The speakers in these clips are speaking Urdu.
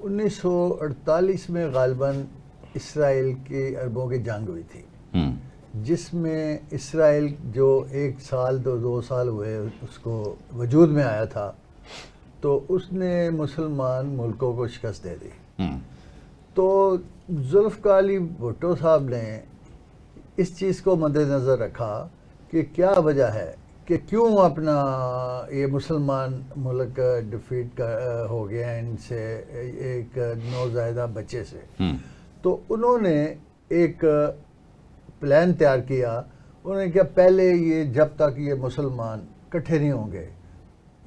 1948 میں غالباً اسرائیل کی عربوں کی جنگ ہوئی تھی، جس میں اسرائیل جو 1 سال 2 سال ہوئے اس کو وجود میں آیا تھا، تو اس نے مسلمان ملکوں کو شکست دے دی۔ تو ذوالفقار علی بھٹو صاحب نے اس چیز کو مد نظر رکھا کہ کیا وجہ ہے کہ کیوں اپنا یہ مسلمان ملک ڈیفیٹ ہو گیا ان سے ایک نوزائیدہ بچے سے۔ تو انہوں نے ایک پلان تیار کیا، انہوں نے کہا پہلے یہ جب تک یہ مسلمان اکٹھے نہیں ہوں گے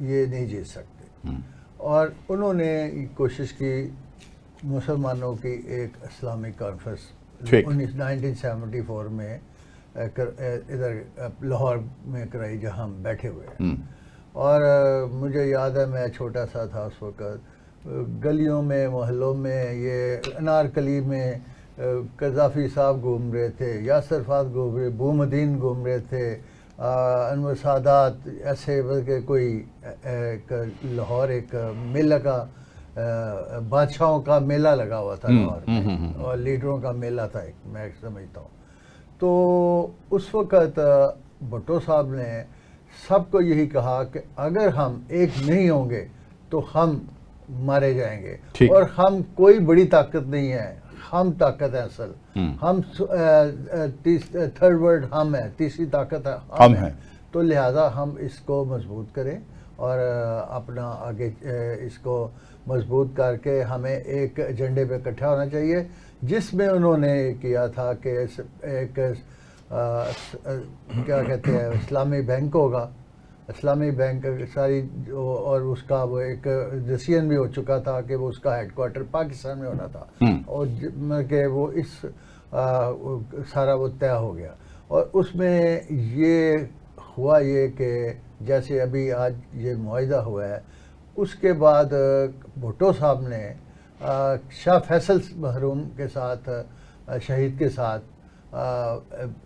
یہ نہیں جیت سکتے، اور انہوں نے کوشش کی مسلمانوں کی ایک اسلامی کانفرنس 1974 میں ادھر لاہور میں کرائی، جہاں ہم بیٹھے ہوئے ہیں۔ اور مجھے یاد ہے میں چھوٹا سا تھا اس وقت، گلیوں میں محلوں میں یہ انارکلی میں قذافی صاحب گھوم رہے تھے، یاسر فات گھوم رہے، بومدین گھوم رہے تھے، انور سادات، ایسے بلکہ کوئی لاہور ایک میلہ کا بادشاہوں کا میلہ لگا ہوا تھا لاہور میں، اور لیڈروں کا میلہ تھا ایک، میں سمجھتا ہوں۔ تو اس وقت بھٹو صاحب نے سب کو یہی کہا کہ اگر ہم ایک نہیں ہوں گے تو ہم مارے جائیں گے، اور ہم کوئی بڑی طاقت نہیں ہے، ہم طاقت ہے اصل، ہم تھرڈ ورلڈ ہم ہے، تیسری طاقت ہے ہم ہے، تو لہذا ہم اس کو مضبوط کریں اور اپنا آگے اس کو مضبوط کر کے ہمیں ایک ایجنڈے پہ اکٹھا ہونا چاہیے، جس میں انہوں نے کیا تھا کہ ایک کیا کہتے ہیں اسلامی بینک ہوگا، اسلامی بینک ساری، اور اس کا وہ ایک ڈیسیژن بھی ہو چکا تھا کہ وہ اس کا ہیڈ کوارٹر پاکستان میں ہونا تھا، اور کہ وہ اس سارا وہ طے ہو گیا۔ اور اس میں یہ ہوا یہ کہ جیسے ابھی آج یہ معاہدہ ہوا ہے، اس کے بعد بھٹو صاحب نے شاہ فیصل محروم کے ساتھ، شہید کے ساتھ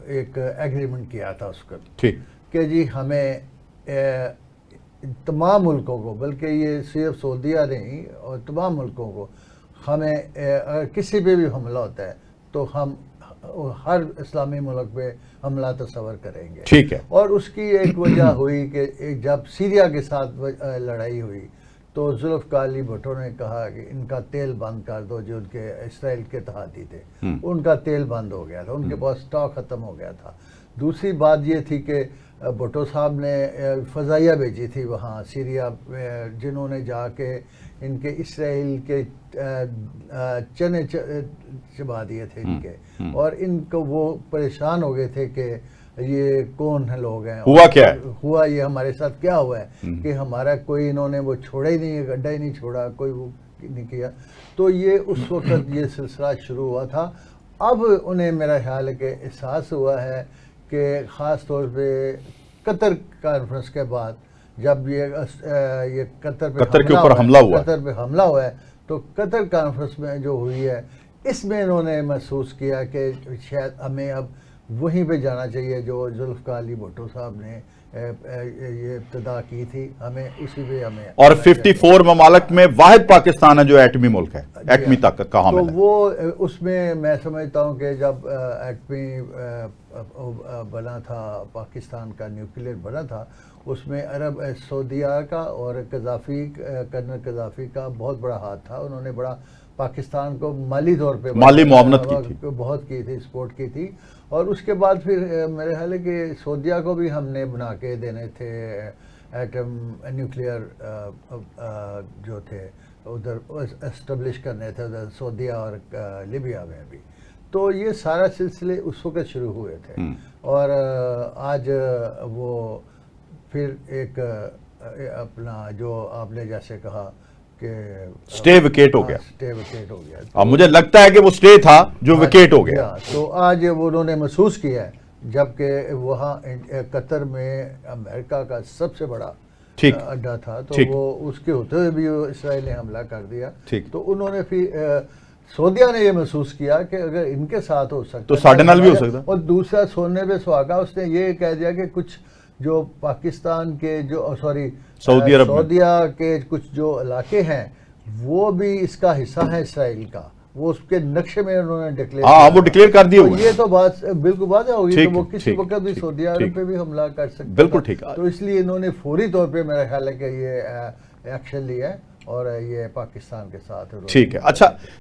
ایک ایگریمنٹ کیا تھا اس وقت کہ جی ہمیں تمام ملکوں کو، بلکہ یہ صرف سعودیہ نہیں اور تمام ملکوں کو، ہمیں اگر کسی پہ بھی حملہ ہوتا ہے تو ہم ہر اسلامی ملک پہ حملہ تصور کریں گے۔ ٹھیک ہے۔ اور اس کی ایک وجہ ہوئی کہ جب سیریا کے ساتھ لڑائی ہوئی تو ذوالفقار علی بھٹو نے کہا کہ ان کا تیل بند کر دو، جو ان کے اسرائیل کے اتحادی تھے ان کا تیل بند ہو گیا تھا، ان کے پاس سٹاک ختم ہو گیا تھا۔ دوسری بات یہ تھی کہ بھٹو صاحب نے فضائیہ بھیجی تھی وہاں سیریا، جنہوں نے جا کے ان کے اسرائیل کے چنے چبا دیے تھے ان کے، اور ان کو وہ پریشان ہو گئے تھے کہ یہ کون لوگ ہیں، ہوا کیا ہے، ہوا یہ ہمارے ساتھ کیا ہوا ہے کہ ہمارا کوئی انہوں نے وہ چھوڑا ہی نہیں، گڈھا ہی نہیں چھوڑا، کوئی وہ نہیں کیا۔ تو یہ اس وقت یہ سلسلہ شروع ہوا تھا۔ اب انہیں میرا خیال ہے کہ احساس ہوا ہے کہ خاص طور پہ قطر کانفرنس کے بعد جب یہ قطر کے اوپر حملہ ہوا ہے، تو قطر کانفرنس میں جو ہوئی ہے اس میں انہوں نے محسوس کیا کہ شاید ہمیں اب وہیں پہ جانا چاہیے جو ذوالفقار علی بھٹو صاحب نے یہ ابتدا کی تھی، ہمیں اسی پہ ہمیں، اور 54 ممالک میں واحد پاکستان ہے جو ایٹمی ملک ہے، ایٹمی طاقت کا حامل ہے۔ تو وہ اس میں سمجھتا ہوں کہ جب ایٹمی بنا تھا، پاکستان کا نیوکلیئر بنا تھا، اس میں عرب سعودیہ کا اور کرنل قذافی کا بہت بڑا ہاتھ تھا۔ انہوں نے بڑا پاکستان کو مالی طور پہ مالی معاونت کی تھی، بہت کی تھی، سپورٹ کی تھی۔ اور اس کے بعد پھر میرے خیال ہے کہ سعودیہ کو بھی ہم نے بنا کے دینے تھے ایٹم نیوکلیئر جو تھے ادھر اسٹیبلش کرنے تھے ادھر سعودیہ اور لیبیا میں بھی۔ تو یہ سارا سلسلے اس وقت شروع ہوئے تھے، اور آج وہ پھر ایک اپنا جو آپ نے جیسے کہا کہ سٹے ویکیٹ ہو گیا، سٹے ویکیٹ ہو گیا۔ اب مجھے لگتا ہے کہ وہ سٹے تھا جو ویکیٹ ہو گیا۔ تو آج وہ انہوں نے محسوس کیا ہے، جبکہ وہاں قطر میں امریکہ کا سب سے بڑا اڈا تھا، تو وہ اس کے ہوتے ہوئے بھی اسرائیل نے حملہ کر دیا۔ تو انہوں نے پھر سعودیہ نے یہ محسوس کیا کہ اگر ان کے ساتھ ہو سکتا تو ساڑھے نال بھی ہو سکتا۔ اور دوسرا سونے پہ سہاگا، اس نے یہ کہہ دیا کہ کچھ جو پاکستان کے جو سعودیہ کے کچھ جو علاقے ہیں وہ بھی اس کا حصہ ہے اسرائیل کا، وہ اس کے نقشے میں انہوں نے ڈکلیئر ہاں وہ ڈکلیئر کر دیے ہوئے یہ تو بات بالکل واضح ہوگی، ٹھیک تو وہ ہے، کسی ٹھیک، وقت بھی ٹھیک، سعودی عرب ٹھیک۔ پہ بھی حملہ کر سکتے بالکل ٹھیک۔ تو اس لیے انہوں نے فوری طور پہ میرا خیال ہے کہ یہ ایکشن لیا ہے اور یہ پاکستان کے ساتھ ٹھیک ہے۔ اچھا